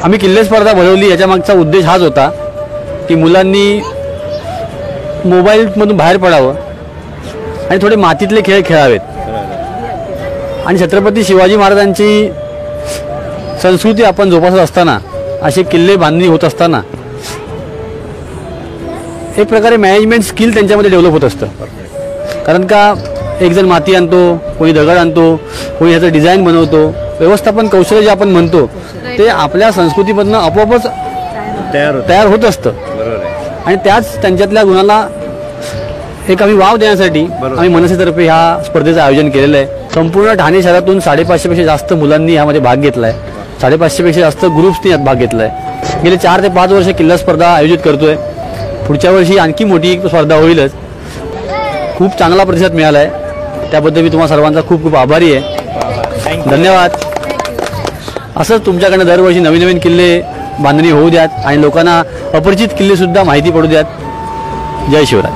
आम्ही किल्ले स्पर्धा भरवली याच्या मागचा उद्देश हाच होता की मुलांनी मोबाईलमधून बाहेर पडावं आणि थोडे मातीतले खेळ खेळावेत आणि छत्रपती शिवाजी महाराजांची संस्कृती आपण जोपासत असताना असे किल्ले बांधणी होत असताना एक प्रकारे मॅनेजमेंट स्किल त्यांच्यामध्ये डेव्हलप होत असतं. कारण का एक जण माती आणतो, कोणी दगड आणतो, कोणी ह्याचं डिझाईन बनवतो. व्यवस्थापन कौशल्य जे आपण म्हणतो ते आपल्या संस्कृतीमधनं आपोआपच तयार होत असतं. आणि त्याच त्यांच्यातल्या गुणाला एक आम्ही वाव देण्यासाठी आम्ही मनसेतर्फे ह्या स्पर्धेचं आयोजन केलेलं आहे. संपूर्ण ठाणे शहरातून 550पेक्षा जास्त मुलांनी यामध्ये भाग घेतला आहे. 550पेक्षा जास्त ग्रुप्सनी यात भाग घेतला आहे. गेले 4 ते 5 वर्ष किल्ला स्पर्धा आयोजित करतोय. पुढच्या वर्षी आणखी मोठी स्पर्धा होईलच. खूप चांगला प्रतिसाद मिळाला आहे, त्याबद्दल मी तुम्हा सर्वांचा खूप खूप आभारी आहे. धन्यवाद. असंच तुमच्याकडनं दरवर्षी नवीन नवीन किल्ले बांधणी होऊ द्यात आणि लोकांना अपरिचित किल्लेसुद्धा माहिती पडू द्यात. जय शिवराय.